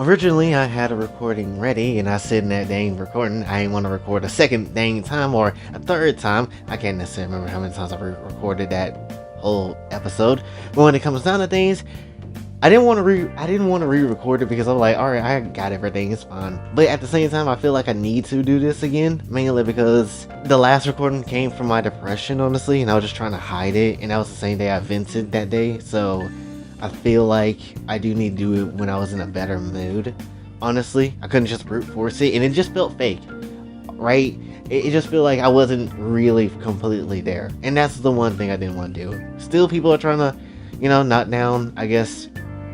Originally, I had a recording ready, and I said in that dang recording, I didn't want to record a second dang time or a third time. I can't necessarily remember how many times I recorded that whole episode. But when it comes down to things, I didn't want to re-record it because I'm like, alright, I got everything, it's fine. But at the same time, I feel like I need to do this again, mainly because the last recording came from my depression, honestly, and I was just trying to hide it, and that was the same day I vented that day, so I feel like I do need to do it when I was in a better mood. Honestly, I couldn't just brute force it, and it just felt fake, right? It just felt like I wasn't really completely there, and that's the one thing I didn't want to do. Still, people are trying to, knock down, I guess,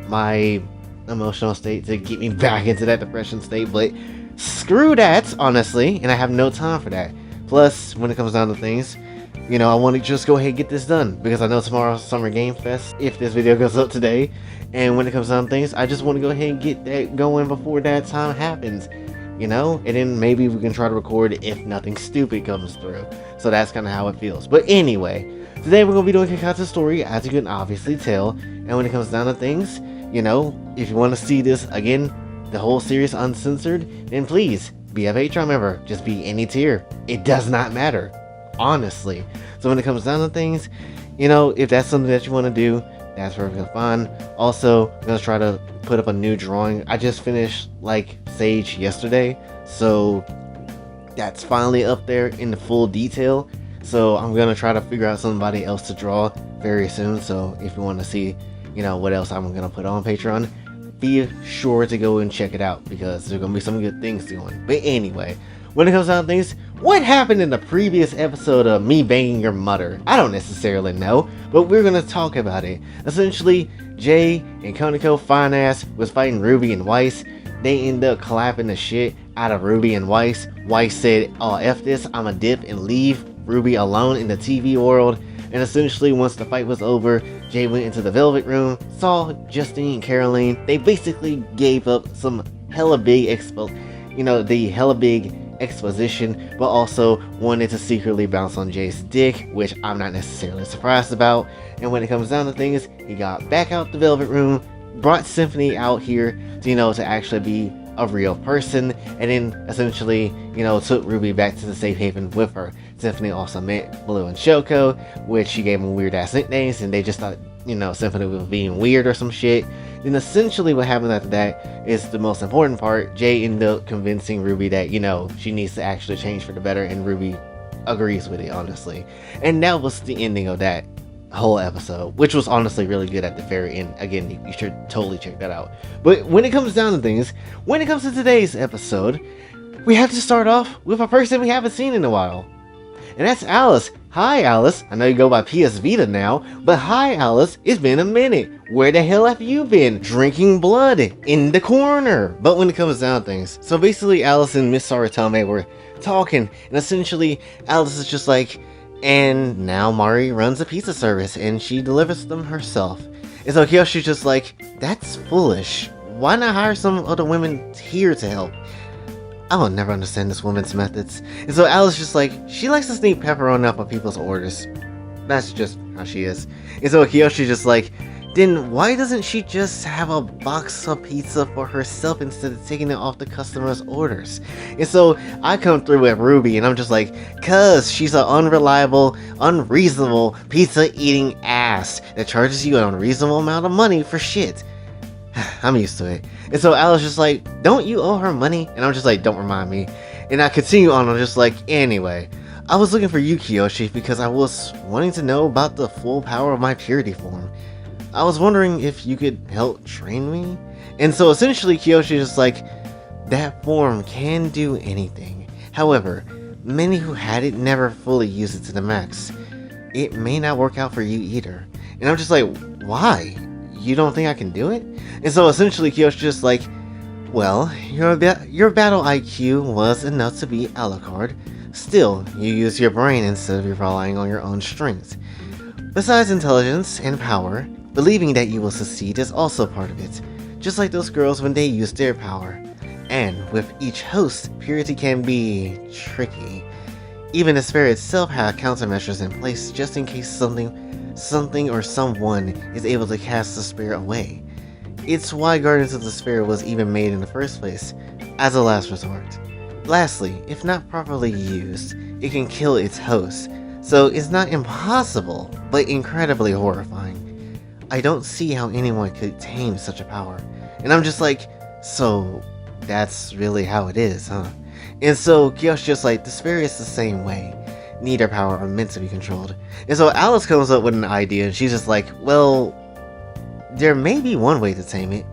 my emotional state to get me back into that depression state, but screw that, honestly, and I have no time for that. Plus, when it comes down to things, I want to just go ahead and get this done, because I know tomorrow's Summer Game Fest, if this video goes up today, and when it comes down to things, I just want to go ahead and get that going before that time happens, and then maybe we can try to record if nothing stupid comes through. So that's kind of how it feels. But anyway, today we're going to be doing Koikatsu story, as you can obviously tell, and when it comes down to things, if you want to see this again, the whole series uncensored, then please be a Patreon member. Just be any tier. It does not matter, honestly. So when it comes down to things, if that's something that you want to do, that's perfectly fine. Also, I'm going to try to put up a new drawing. I just finished Sage yesterday, so that's finally up there in the full detail. So I'm going to try to figure out somebody else to draw very soon. So if you want to see what else I'm going to put on Patreon, be sure to go and check it out, because there's going to be some good things going. But anyway, when it comes down to things, what happened in the previous episode of me banging your mother? I don't necessarily know, but we're going to talk about it. Essentially, Jay and Koniko fine ass was fighting Ruby and Weiss. They end up clapping the shit out of Ruby and Weiss. Weiss said, "Oh, F this, I'ma dip and leave Ruby alone in the TV world." And essentially, once the fight was over, Jay went into the Velvet Room, saw Justine and Caroline. They basically gave up some hella big exposition, but also wanted to secretly bounce on Jay's dick, which I'm not necessarily surprised about. And when it comes down to things, he got back out the Velvet Room, brought Symphony out here to actually be a real person, and then essentially, took Ruby back to the safe haven with her. Symphony also met Blue and Shoko, which she gave them weird ass nicknames, and they just thought, Symphony was being weird or some shit. Then essentially what happened after that is the most important part. Jay ended up convincing Ruby that, she needs to actually change for the better, and Ruby agrees with it, honestly. And that was the ending of that whole episode, which was honestly really good at the very end. Again, you should totally check that out. But when it comes down to things, when it comes to today's episode, we have to start off with a person we haven't seen in a while, and that's Alice. Hi Alice, I know you go by PS Vita now, but hi Alice, it's been a minute. Where the hell have you been? Drinking blood in the corner. But when it comes down to things, so basically Alice and Miss Saritame were talking, and essentially Alice is just like, and now Mari runs a pizza service and she delivers them herself. And so Kiyoshi's just like, that's foolish. Why not hire some other women here to help? I will never understand this woman's methods. And so Alice just like, she likes to sneak pepperoni up on people's orders. That's just how she is. And so Kiyoshi's just like, then why doesn't she just have a box of pizza for herself instead of taking it off the customer's orders? And so I come through with Ruby, and I'm just like, cuz she's an unreliable, unreasonable pizza eating ass that charges you an unreasonable amount of money for shit. I'm used to it. And so Alice just like, don't you owe her money? And I'm just like, don't remind me. And I continue on, I'm just like, anyway, I was looking for you, Kiyoshi, because I was wanting to know about the full power of my purity form. I was wondering if you could help train me? And so essentially Kiyoshi is just like, that form can do anything. However, many who had it never fully used it to the max. It may not work out for you either. And I'm just like, why? You don't think I can do it? And so essentially Kiyoshi's just like, well, your battle IQ was enough to beat Alucard. Still, you use your brain instead of relying on your own strength. Besides intelligence and power, believing that you will succeed is also part of it, just like those girls when they use their power. And with each host, purity can be tricky. Even the sphere itself had countermeasures in place just in case something or someone is able to cast the spirit away. It's why Guardians of the Sphere was even made in the first place, as a last resort. Lastly, if not properly used, it can kill its host, so it's not impossible, but incredibly horrifying. I don't see how anyone could tame such a power. And I'm just like, so that's really how it is, huh? And so Kyo's just like, the Sphere is the same way. Neither power are meant to be controlled. And so Alice comes up with an idea, and she's just like, well, there may be one way to tame it.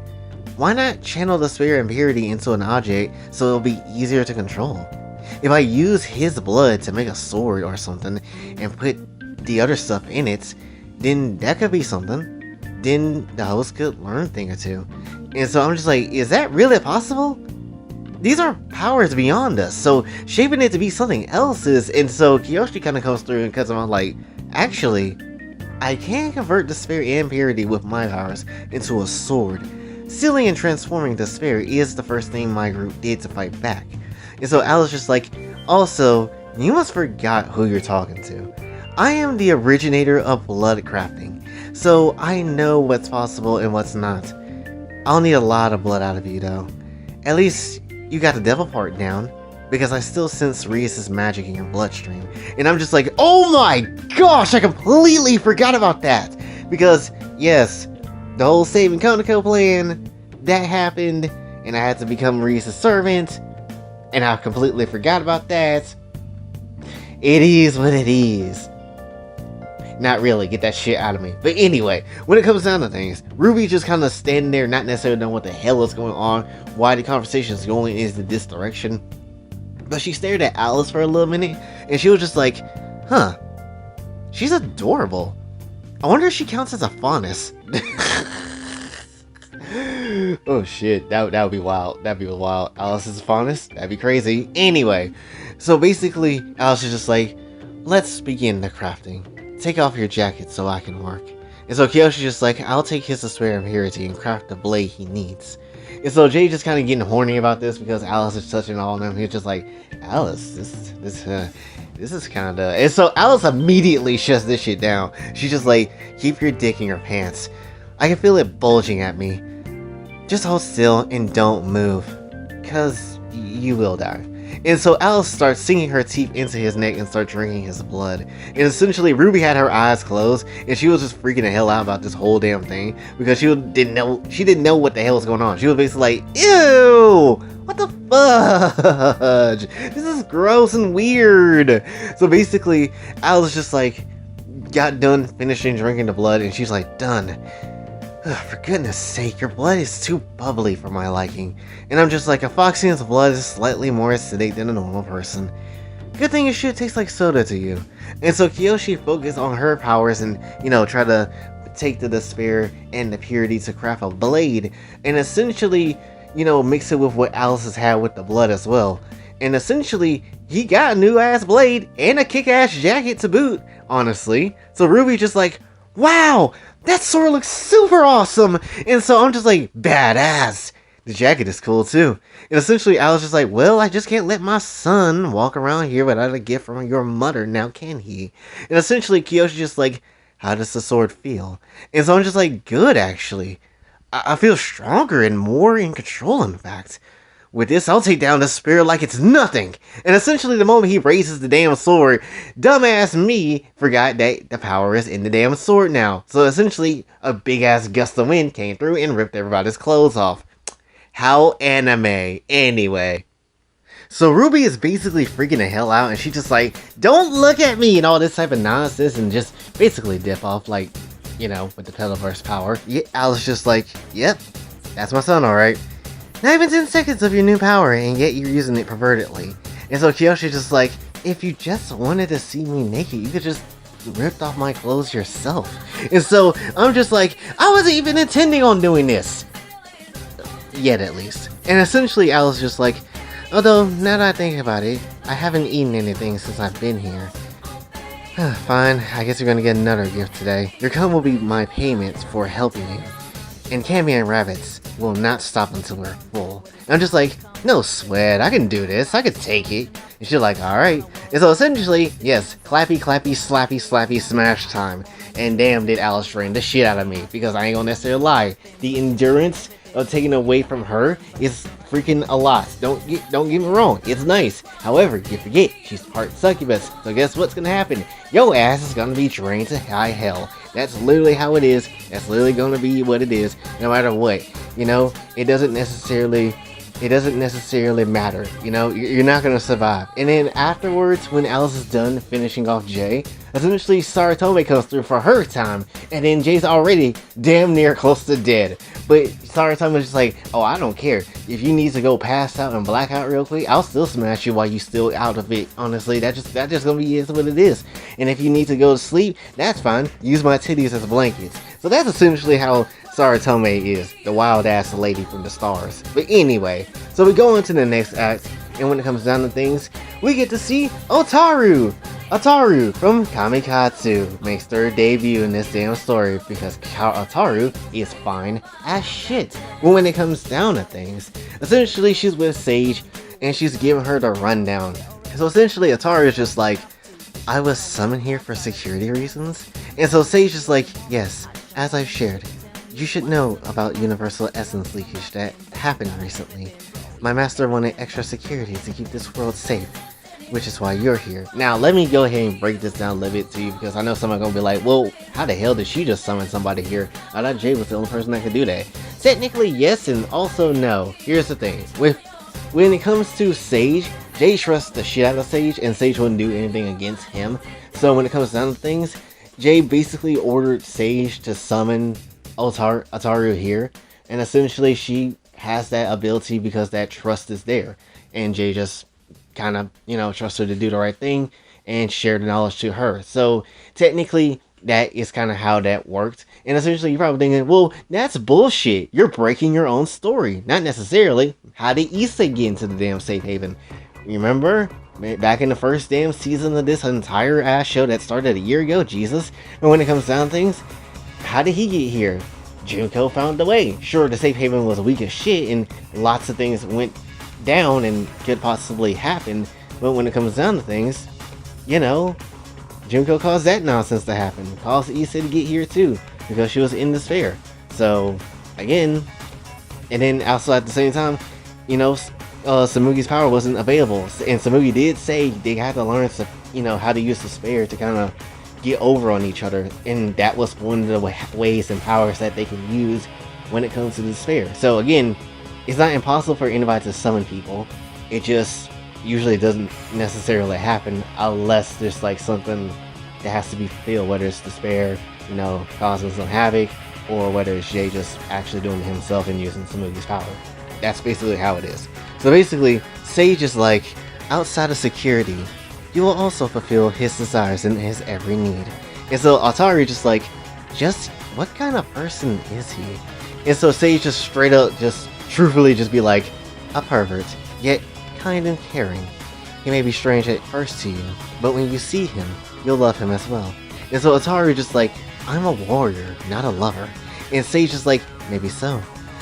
Why not channel the Sphere impurity into an object so it'll be easier to control? If I use his blood to make a sword or something and put the other stuff in it, then that could be something. Then the host could learn a thing or two. And so I'm just like, is that really possible? These are powers beyond us, so shaping it to be something else is. And so Kyoshi kind of comes through and cuts him out like, actually, I can convert the Sphere impurity with my powers into a sword. Sealing and transforming the Sphere is the first thing my group did to fight back. And so Alice just like, also, you must forgot who you're talking to. I am the originator of blood crafting, so I know what's possible and what's not. I'll need a lot of blood out of you though. At least you got the devil part down, because I still sense Reese's magic in your bloodstream. And I'm just like, oh my gosh, I completely forgot about that! Because, yes, the whole Saving Konako plan, that happened, and I had to become Reese's servant, and I completely forgot about that. It is what it is. Not really, get that shit out of me. But anyway, when it comes down to things, Ruby just kind of standing there, not necessarily knowing what the hell is going on, why the conversation is going in this direction. But she stared at Alice for a little minute, and she was just like, huh, she's adorable. I wonder if she counts as a faunus. Oh shit, that would be wild. That'd be wild. Alice is a faunus? That'd be crazy. Anyway, so basically, Alice is just like, let's begin the crafting. Take off your jacket so I can work. And so Kyoshi's just like, I'll take his Sphere impurity and craft the blade he needs. And so Jay just kind of getting horny about this because Alice is touching all of them. He's just like, Alice, this is kind of... And so Alice immediately shuts this shit down. She's just like, keep your dick in your pants. I can feel it bulging at me. Just hold still and don't move, cause you will die. And so Alice starts sinking her teeth into his neck and starts drinking his blood. And essentially Ruby had her eyes closed and she was just freaking the hell out about this whole damn thing because she didn't know what the hell was going on. She was basically like, ew, what the fudge? This is gross and weird. So basically Alice just like got done finishing drinking the blood and she's like, done. For goodness sake, your blood is too bubbly for my liking. And I'm just like, a Foxian's blood is slightly more acidic than a normal person. Good thing your shit tastes like soda to you. And so Kyoshi focused on her powers and, try to take the Sphere and the purity to craft a blade. And essentially, mix it with what Alice has had with the blood as well. And essentially, he got a new ass blade and a kick-ass jacket to boot, honestly. So Ruby just like, wow! That sword looks super awesome! And so I'm just like, badass! The jacket is cool too. And essentially I was just like, well, I just can't let my son walk around here without a gift from your mother, now can he? And essentially Kyoshi just like, how does the sword feel? And so I'm just like, good actually. I feel stronger and more in control in fact. With this, I'll take down the Sphere like it's nothing. And essentially, the moment he raises the damn sword, dumbass me forgot that the power is in the damn sword now. So essentially, a big-ass gust of wind came through and ripped everybody's clothes off. How anime. Anyway. So Ruby is basically freaking the hell out, and she's just like, don't look at me, and all this type of nonsense, and just basically dip off, like, with the Peliverse power. Yeah, Alice just like, yep, that's my son, alright. Not even 10 seconds of your new power, and yet you're using it pervertedly. And so Kyoshi's just like, if you just wanted to see me naked, you could just rip off my clothes yourself. And so I'm just like, I wasn't even intending on doing this. Yet at least. And essentially Alice just like, although now that I think about it, I haven't eaten anything since I've been here. Fine, I guess you're gonna get another gift today. Your cum will be my payment for helping you. And Cammy and Rabbits will not stop until we're full. And I'm just like, no sweat, I can do this, I could take it. And she's like, alright. And so essentially, yes, clappy, clappy, slappy, slappy, smash time. And damn, did Alice drain the shit out of me. Because I ain't gonna necessarily lie. The endurance of taking away from her is freaking a lot. Don't get me wrong, it's nice. However, you forget, she's part succubus. So guess what's gonna happen? Your ass is gonna be drained to high hell. That's literally how it is. That's literally gonna be what it is, no matter what. You know, it doesn't necessarily matter. You know, you're not gonna survive. And then afterwards, when Alice is done finishing off Jay, essentially Saratome comes through for her time, and then Jay's already damn near close to dead. But Saratoma's just like, oh, I don't care. If you need to go pass out and black out real quick, I'll still smash you while you still out of it. Honestly, that just gonna be is what it is. And if you need to go to sleep, that's fine. Use my titties as blankets. So that's essentially how Saratome is, the wild ass lady from the stars. But anyway, so we go into the next act, and when it comes down to things, we get to see Otaru! Otaru from Koikatsu makes their debut in this damn story because Otaru is fine as shit. But when it comes down to things, essentially she's with Sage and she's giving her the rundown. So essentially Otaru is just like, I was summoned here for security reasons? And so Sage is like, yes, as I've shared, you should know about universal essence leakage that happened recently. My master wanted extra security to keep this world safe, which is why you're here. Now, let me go ahead and break this down a little bit to you, because I know someone's gonna be like, well, how the hell did she just summon somebody here? I thought Jay was the only person that could do that. Technically, yes, and also no. Here's the thing. When it comes to Sage, Jay trusts the shit out of Sage, and Sage wouldn't do anything against him. So when it comes down to things, Jay basically ordered Sage to summon Otaru here, and essentially she has that ability because that trust is there. And Jay just kind of, you know, trust her to do the right thing and share the knowledge to her. So technically that is kind of how that worked. And essentially you're probably thinking, well, that's bullshit. You're breaking your own story. Not necessarily. How did Issa get into the damn safe haven? Remember back in the first damn season of this entire ass show that started a year ago? Jesus. And when it comes down to things, how did he get here? Junko found the way. Sure, the safe haven was weak as shit and lots of things went down and could possibly happen, but when it comes down to things, you know, Junko caused that nonsense to happen, caused Issa to get here too, because she was in despair. So again, and then also at the same time, you know, Samugi's power wasn't available, and Samugi did say they had to learn to, you know, how to use despair to kind of get over on each other, and that was one of the ways and powers that they can use when it comes to despair. So again, it's not impossible for anybody to summon people. It just usually doesn't necessarily happen unless there's like something that has to be fulfilled, whether it's despair, you know, causing some havoc, or whether it's Jay just actually doing it himself and using Samugi's power. That's basically how it is. So basically, Sage is like, outside of security, you will also fulfill his desires and his every need. And so Otaru just like, just what kind of person is he? And so Sage just straight up just truthfully just be like, a pervert, yet kind and caring. He may be strange at first to you, but when you see him, you'll love him as well. And so Otaru just like, I'm a warrior, not a lover. And Sage is like, maybe so,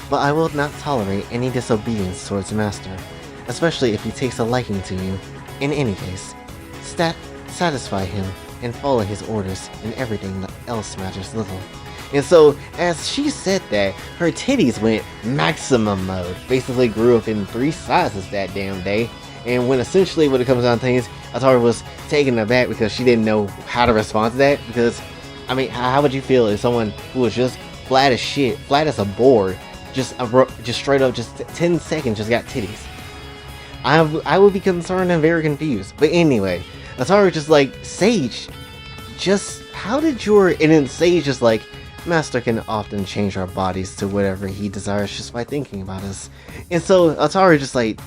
but I will not tolerate any disobedience towards master, especially if he takes a liking to you. In any case, satisfy him and follow his orders, and everything else matters little. And so, as she said that, her titties went maximum mode. Basically grew up in 3 sizes that damn day. And when essentially, when it comes down to things, Ataru was taken aback because she didn't know how to respond to that. Because, I mean, how would you feel if someone who was just flat as shit, flat as a board, just straight up, just 10 seconds, just got titties? I would be concerned and very confused. But anyway, Ataru just like, Sage, just, how did your, and then Sage just like, Master can often change our bodies to whatever he desires just by thinking about us. And so Ataru just like,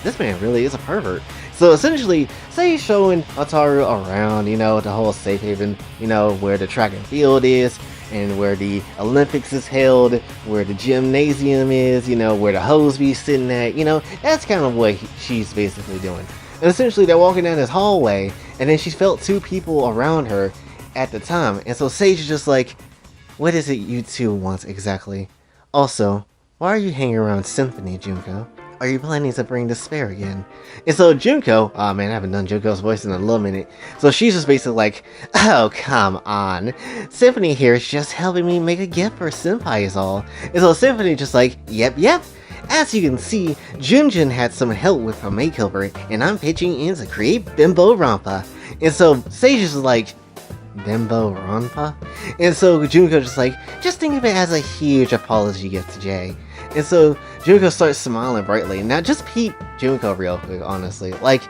this man really is a pervert. So essentially, Sage showing Ataru around, you know, the whole safe haven, you know, where the track and field is, and where the Olympics is held, where the gymnasium is, you know, where the hoes be sitting at, you know, that's kind of what she's basically doing. And essentially, they're walking down this hallway, and then she felt 2 people around her at the time. And so Sage is just like, what is it you two want exactly? Also, why are you hanging around Symphony, Junko? Are you planning to bring despair again? And so Junko, oh man, I haven't done Junko's voice in a little minute. So she's just basically like, oh, come on. Symphony here is just helping me make a gift for Senpai is all. And so Symphony just like, yep. As you can see, Junjun had some help with a makeover, and I'm pitching in to create Bimbo Rampa. And so Sage is like, Bimbo Rampa? And so Junko just like, just think of it as a huge apology gift to Jay. And so Junko starts smiling brightly. Now just peep Junko real quick, honestly. Like,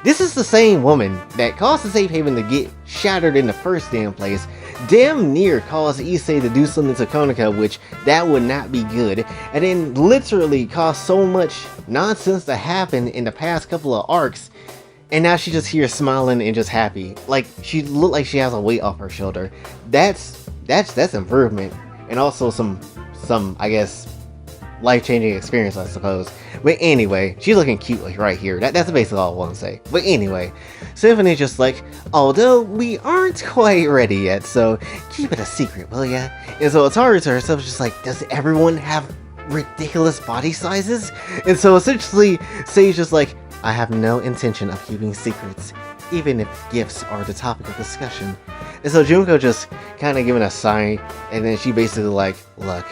this is the same woman that caused the safe haven to get shattered in the first damn place, damn near caused Issei to do something to Konoka, which that would not be good, and then literally caused so much nonsense to happen in the past couple of arcs, and now she's just here smiling and just happy. Like, she looked like she has a weight off her shoulder. That's improvement, and also some I guess, life-changing experience, I suppose. But anyway, she's looking cute like right here. That's basically all I want to say. But anyway, Symphony's just like, although we aren't quite ready yet, so keep it a secret, will ya? And so Ataru to herself is just like, does everyone have ridiculous body sizes? And so essentially, Sage just like, I have no intention of keeping secrets, even if gifts are the topic of discussion. And so Junko just kind of giving a sigh, and then she basically like, look,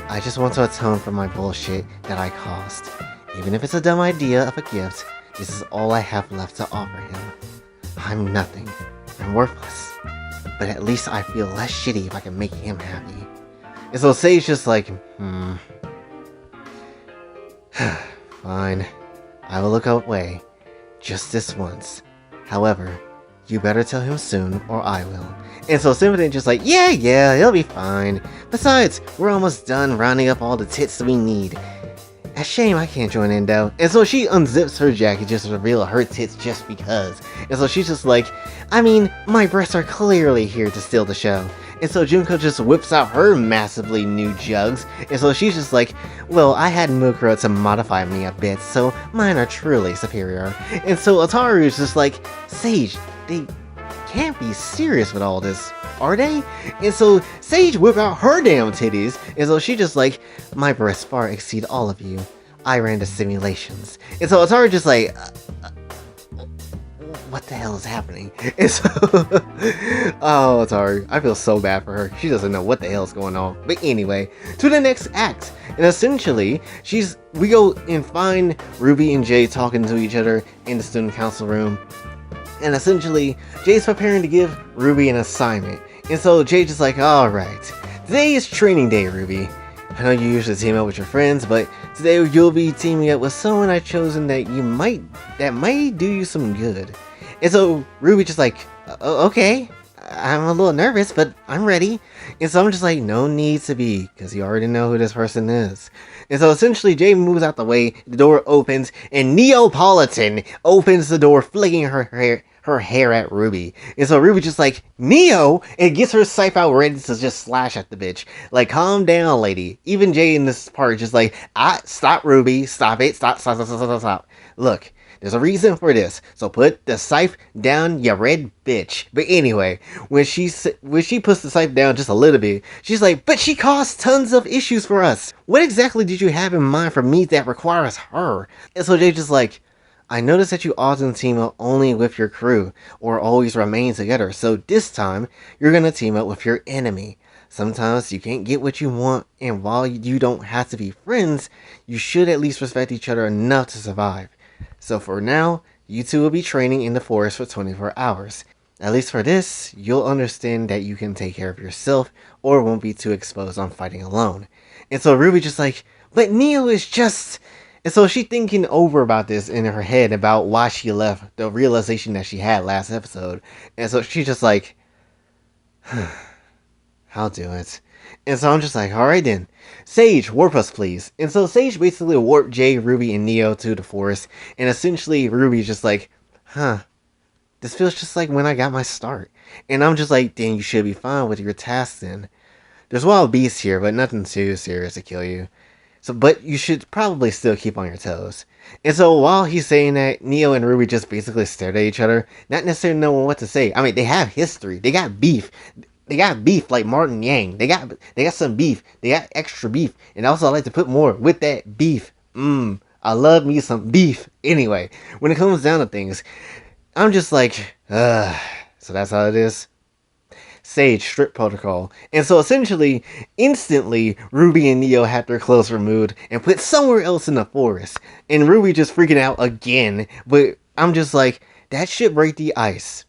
I just want to atone for my bullshit that I caused. Even if it's a dumb idea of a gift, this is all I have left to offer him. I'm nothing. I'm worthless. But at least I feel less shitty if I can make him happy. And so Sage just like, Fine. I will look away. Just this once. However, you better tell him soon, or I will. And so Symphony just like, yeah, it'll be fine. Besides, we're almost done rounding up all the tits that we need. A shame I can't join in though. And so she unzips her jacket just to reveal her tits just because. And so she's just like, I mean, my breasts are clearly here to steal the show. And so Junko just whips out her massively new jugs. And so she's just like, well, I had Mukuro to modify me a bit, so mine are truly superior. And so Ataru is just like, Sage, they can't be serious with all this, are they? And so Sage whip out her damn titties, and so she just like, my breasts far exceed all of you. I ran the simulations. And so Ataru just like, what the hell is happening? And so, oh, Ataru, I feel so bad for her. She doesn't know what the hell is going on. But anyway, to the next act. And essentially, we go and find Ruby and Jay talking to each other in the student council room. And essentially, Jay's preparing to give Ruby an assignment. And so Jay's just like, alright, today is training day, Ruby. I know you usually team up with your friends, but today you'll be teaming up with someone I've chosen that might do you some good. And so Ruby just like, okay, I'm a little nervous, but I'm ready. And so I'm just like, no need to be, because you already know who this person is. And so essentially Jay moves out the way, the door opens, and Neapolitan opens the door, flicking her hair at Ruby. And so Ruby just like, Neo, and gets her scythe out ready to just slash at the bitch. Like, calm down, lady. Even Jay in this part just like, stop, Ruby, stop it, stop. Look, there's a reason for this, so put the scythe down, you red bitch. But anyway, when she puts the scythe down just a little bit, she's like, but she caused tons of issues for us. What exactly did you have in mind for me that requires her? And so Jay's just like, I noticed that you often team up only with your crew, or always remain together, so this time, you're gonna team up with your enemy. Sometimes you can't get what you want, and while you don't have to be friends, you should at least respect each other enough to survive. So for now, you two will be training in the forest for 24 hours. At least for this, you'll understand that you can take care of yourself, or won't be too exposed on fighting alone. And so Ruby just like, but Neo is just... And so she's thinking over about this in her head about why she left, the realization that she had last episode. And so she's just like, I'll do it. And so I'm just like, alright then. Sage, warp us please. And so Sage basically warped Jay, Ruby, and Neo to the forest. And essentially Ruby's just like, this feels just like when I got my start. And I'm just like, then you should be fine with your tasks then. There's wild beasts here, but nothing too serious to kill you. But you should probably still keep on your toes. And so while he's saying that, Neo and Ruby just basically stared at each other, not necessarily knowing what to say. I mean, they have history. They got beef. They got beef like Martin Yang. They got some beef. They got extra beef. And also I like to put more with that beef. I love me some beef. Anyway, when it comes down to things, I'm just like, so that's how it is. Sage strip protocol. And so essentially, instantly, Ruby and Neo had their clothes removed and put somewhere else in the forest. And Ruby just freaking out again. But I'm just like, that should break the ice.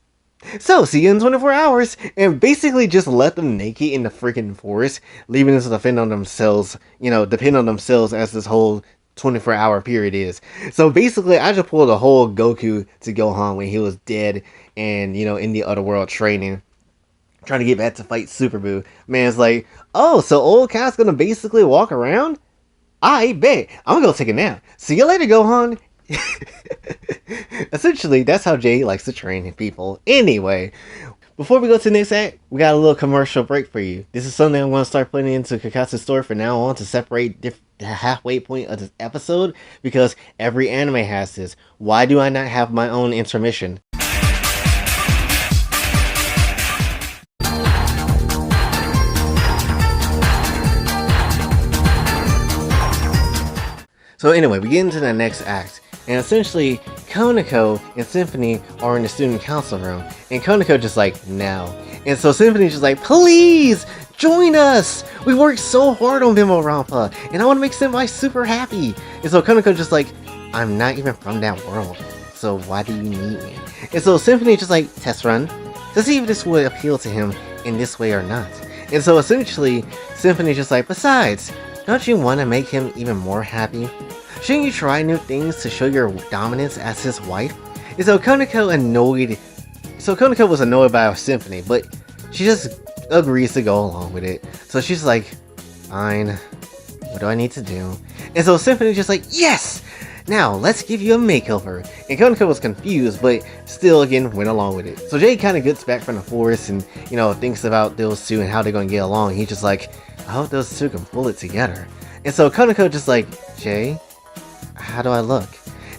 So, see you in 24 hours, and basically just let them naked in the freaking forest, leaving them to defend on themselves, depend on themselves as this whole 24-hour period is. So basically, I just pulled a whole Goku to Gohan when he was dead and, in the other world training, trying to get back to fight Super Boo. Man's like, oh, so old Cat's gonna basically walk around? I bet. I'm gonna go take a nap. See you later, Gohan. Essentially, that's how Jay likes to train people. Anyway, before we go to the next act, we got a little commercial break for you. This is something I'm going to start putting into Koikatsu's story from now on to separate the halfway point of this episode, because every anime has this. Why do I not have my own intermission? So anyway, we get into the next act, and essentially, Konako and Symphony are in the student council room, and Konako just like, no. And so Symphony's just like, please, join us! We worked so hard on Bimbo Rampa, and I want to make Senpai super happy! And so Konako just like, I'm not even from that world, so why do you need me? And so Symphony just like, test run, to see if this would appeal to him in this way or not. And so essentially, Symphony's just like, besides, don't you want to make him even more happy? Shouldn't you try new things to show your dominance as his wife? And so Konako was annoyed by our Symphony, but she just agrees to go along with it. So she's like, fine, what do I need to do? And so Symphony's just like, yes! Now, let's give you a makeover. And Konako was confused, but still, again, went along with it. So Jay kind of gets back from the forest and, thinks about those two and how they're going to get along. He's just like, I hope those two can pull it together. And so Konako just like, Jay, how do I look?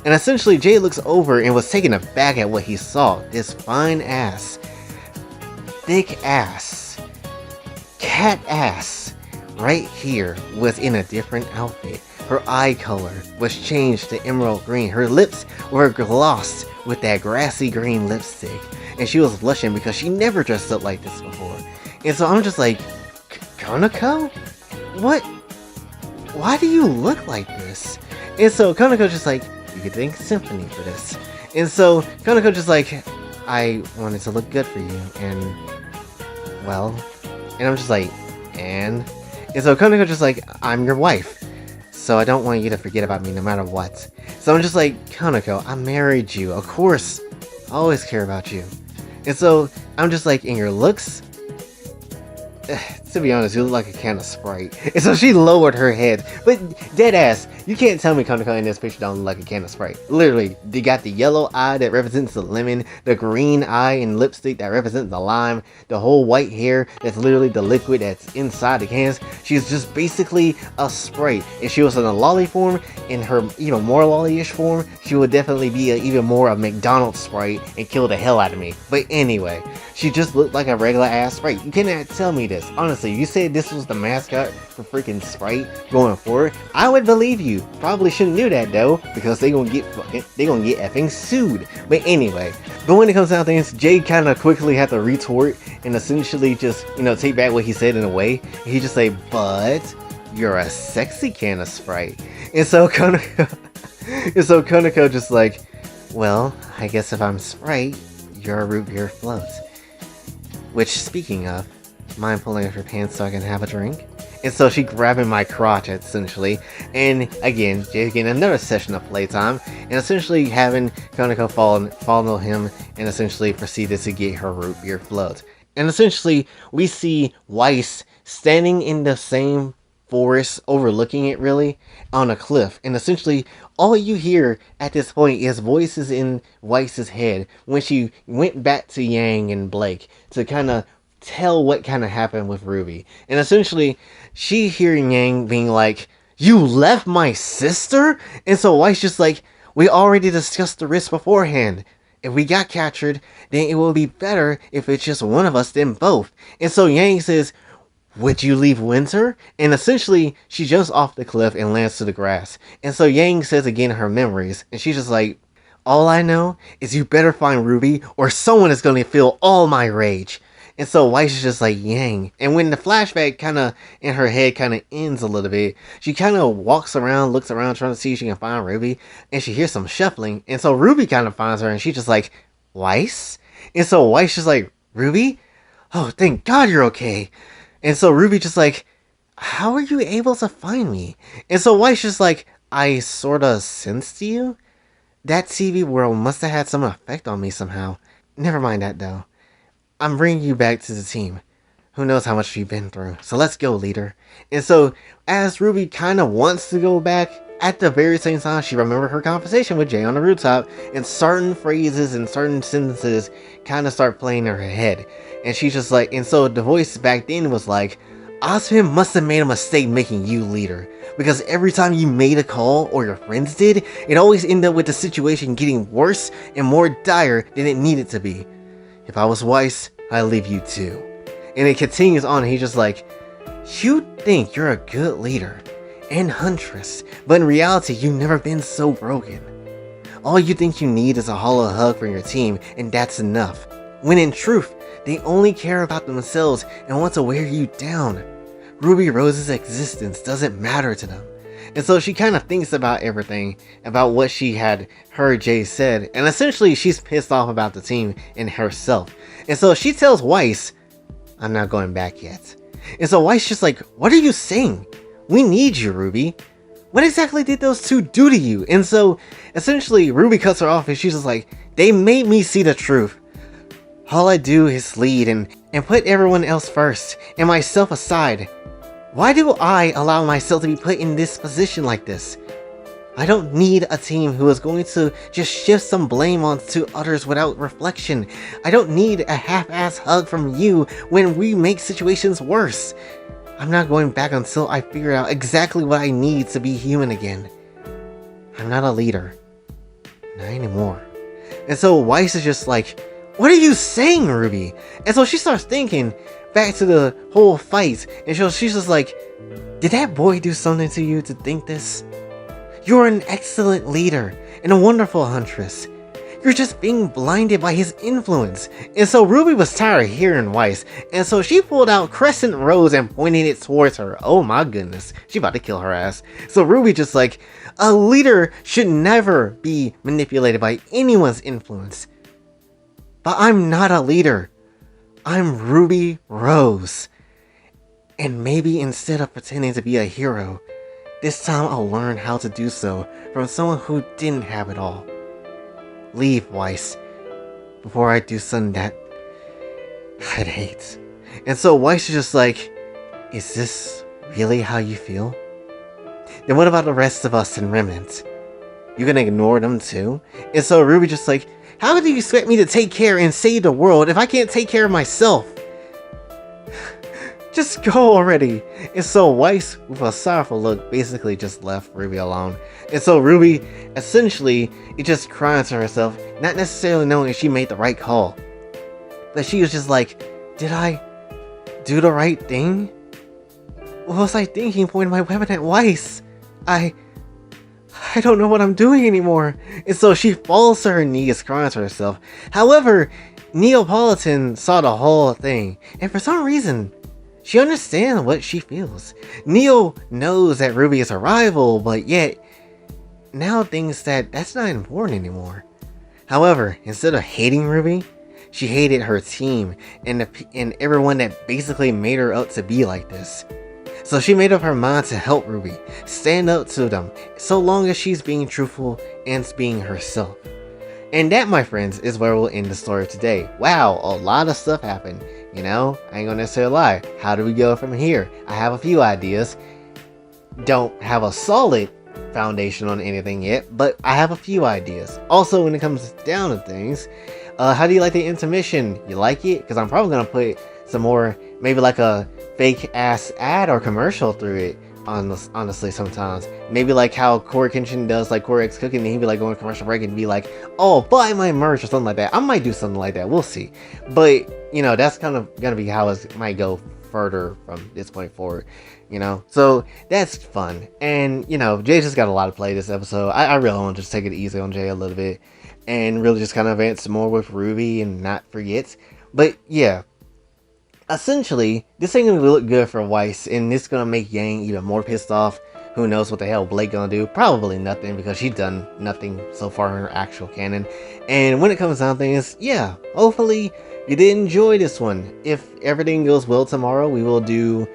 And essentially, Jay looks over and was taken aback at what he saw. This fine ass, thick ass, cat ass, right here was in a different outfit. Her eye color was changed to emerald green. Her lips were glossed with that grassy green lipstick. And she was blushing because she never dressed up like this before. And so I'm just like, Konako? What? Why do you look like this? And so Konako just like, you could thank Symphony for this. And so Konako just like, I wanted to look good for you, and well, and I'm just like, and so Konako just like, I'm your wife, so I don't want you to forget about me no matter what. So I'm just like, Konako, I married you, of course, I always care about you. And so I'm just like, in your looks, to be honest, you look like a can of Sprite. And so she lowered her head. But dead ass, you can't tell me Konako in this picture don't look like a can of Sprite. Literally, they got the yellow eye that represents the lemon, the green eye and lipstick that represents the lime, the whole white hair that's literally the liquid that's inside the cans. She's just basically a Sprite. If she was in a lolly form, in her even more lolly-ish form, she would definitely be even more a McDonald's Sprite and kill the hell out of me. But anyway, she just looked like a regular ass Sprite. You cannot tell me this. Honestly, you said this was the mascot for freaking Sprite going forward, I would believe you. Probably shouldn't do that though, because they gonna get effing sued. But anyway, when it comes down to things, Jay kind of quickly had to retort and essentially just, take back what he said in a way. He just say, but you're a sexy can of Sprite. And so Konako just like, well, I guess if I'm Sprite, you're a root beer float. Which, speaking of, mind pulling off your pants so I can have a drink? And so she grabbing my crotch, essentially. And again, Jay getting another session of playtime. And essentially having Konako follow him and essentially proceeded to get her root beer float. And essentially, we see Weiss standing in the same forest, overlooking it really, on a cliff. And essentially, all you hear at this point is voices in Weiss's head when she went back to Yang and Blake to kind of tell what kind of happened with Ruby. And essentially, she hearing Yang being like, you left my sister? And so Weiss just like, we already discussed the risk beforehand. If we got captured, then it will be better if it's just one of us than both. And so Yang says, would you leave Winter? And essentially, she jumps off the cliff and lands to the grass. And so Yang says again her memories, and she's just like, all I know is you better find Ruby, or someone is going to feel all my rage. And so Weiss is just like, Yang. And when the flashback kind of in her head kind of ends a little bit, she kind of walks around, looks around, trying to see if she can find Ruby. And she hears some shuffling. And so Ruby kind of finds her, and she's just like, Weiss? And so Weiss is like, Ruby? Oh, thank God you're okay. And so Ruby just like, how are you able to find me? And so Weiss just like, I sorta sensed you? That TV world must have had some effect on me somehow. Never mind that though. I'm bringing you back to the team. Who knows how much you've been through. So let's go, leader. And so, as Ruby kind of wants to go back, at the very same time, she remembered her conversation with Jay on the rooftop, and certain phrases and certain sentences kind of start playing in her head. And she's just like, and so the voice back then was like, Osmond must have made a mistake making you leader. Because every time you made a call, or your friends did, it always ended up with the situation getting worse and more dire than it needed to be. If I was Weiss, I'd leave you too. And it continues on, and he's just like, you think you're a good leader and huntress, but in reality, you've never been so broken. All you think you need is a hollow hug from your team, and that's enough. When in truth, they only care about themselves and want to wear you down. Ruby Rose's existence doesn't matter to them. And so she kind of thinks about everything, about what she had heard Jay said, and essentially she's pissed off about the team and herself. And so she tells Weiss, I'm not going back yet. And so Weiss just like, what are you saying? We need you, Ruby. What exactly did those two do to you? And so essentially Ruby cuts her off, and she's just like, they made me see the truth. All I do is lead and put everyone else first and myself aside. Why do I allow myself to be put in this position like this? I don't need a team who is going to just shift some blame onto others without reflection. I don't need a half-ass hug from you when we make situations worse. I'm not going back until I figure out exactly what I need to be human again. I'm not a leader. Not anymore. And so Weiss is just like, what are you saying, Ruby? And so she starts thinking back to the whole fight, and so she's just like, did that boy do something to you to think this? You're an excellent leader and a wonderful huntress. You're just being blinded by his influence. And so Ruby was tired of hearing Weiss, and so she pulled out Crescent Rose and pointed it towards her. Oh my goodness, she about to kill her ass. So Ruby just like, a leader should never be manipulated by anyone's influence. But I'm not a leader. I'm Ruby Rose. And maybe instead of pretending to be a hero, this time I'll learn how to do so from someone who didn't have it all. Leave, Weiss, before I do something that I'd hate. And so Weiss is just like, is this really how you feel? Then what about the rest of us in Remnant? You gonna ignore them too? And so Ruby just like, how do you expect me to take care and save the world if I can't take care of myself? Just go already. And so Weiss, with a sorrowful look, basically just left Ruby alone. And so Ruby, essentially, is just crying to herself, not necessarily knowing if she made the right call. But she was just like, did I do the right thing? What was I thinking pointing my weapon at Weiss? I don't know what I'm doing anymore. And so she falls to her knees crying to herself. However, Neapolitan saw the whole thing, and for some reason, she understands what she feels. Neo knows that Ruby is a rival, but yet, now thinks that that's not important anymore. However, instead of hating Ruby, she hated her team and everyone that basically made her up to be like this. So she made up her mind to help Ruby, stand up to them, so long as she's being truthful and being herself. And that, my friends, is where we'll end the story today. Wow, a lot of stuff happened. You know, I ain't gonna necessarily lie. How do we go from here? I have a few ideas. Don't have a solid foundation on anything yet, but I have a few ideas. Also, when it comes down to things, how do you like the intermission? You like it? Because I'm probably gonna put some more, maybe like a fake ass ad or commercial through it. Honestly, sometimes maybe like how Corey Kenshin does, like Corey X Cooking, and he'd be like going to commercial break and be like, oh, buy my merch or something like that. I might do something like that, we'll see. But you know, that's kind of gonna be how it might go further from this point forward, so that's fun. And Jay just got a lot of play this episode. I really want to just take it easy on Jay a little bit and really just kind of advance more with Ruby and not forget. But yeah, essentially this ain't gonna look good for Weiss, and it's gonna make Yang even more pissed off. Who knows what the hell Blake gonna do? Probably nothing, because she's done nothing so far in her actual canon. And when it comes down to things, yeah, hopefully you did enjoy this one. If everything goes well tomorrow, we will do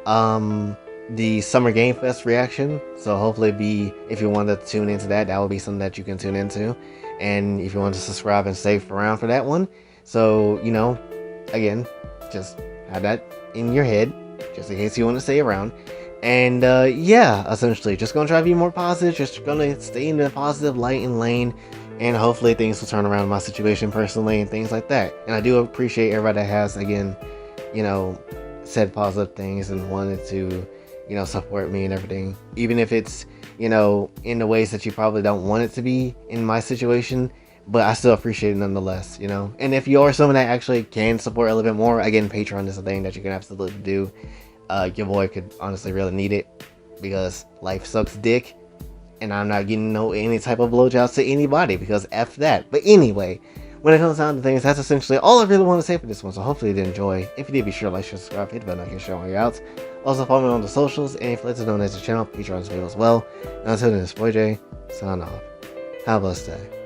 the Summer Game Fest reaction. So hopefully if you want to tune into that, that will be something that you can tune into. And if you want to subscribe and save around for that one. So, again, just have that in your head, just in case you want to stay around. And yeah, essentially just gonna try to be more positive, just gonna stay in the positive light and lane, and hopefully things will turn around in my situation personally and things like that. And I do appreciate everybody that has, again, said positive things and wanted to, support me and everything, even if it's, in the ways that you probably don't want it to be in my situation. But I still appreciate it nonetheless, And if you are someone that actually can support a little bit more, again, Patreon is a thing that you can absolutely do. Your boy could honestly really need it, because life sucks dick, and I'm not getting any type of blowjobs to anybody, because F that. But anyway, when it comes down to things, that's essentially all I really want to say for this one. So hopefully you did enjoy. If you did, be sure to like, share, subscribe, hit the bell notification on your outs. Also follow me on the socials, and if you'd like to donate to the channel, Patreon is available as well. And until then, it's boy Jay, sign off. Have a blessed day.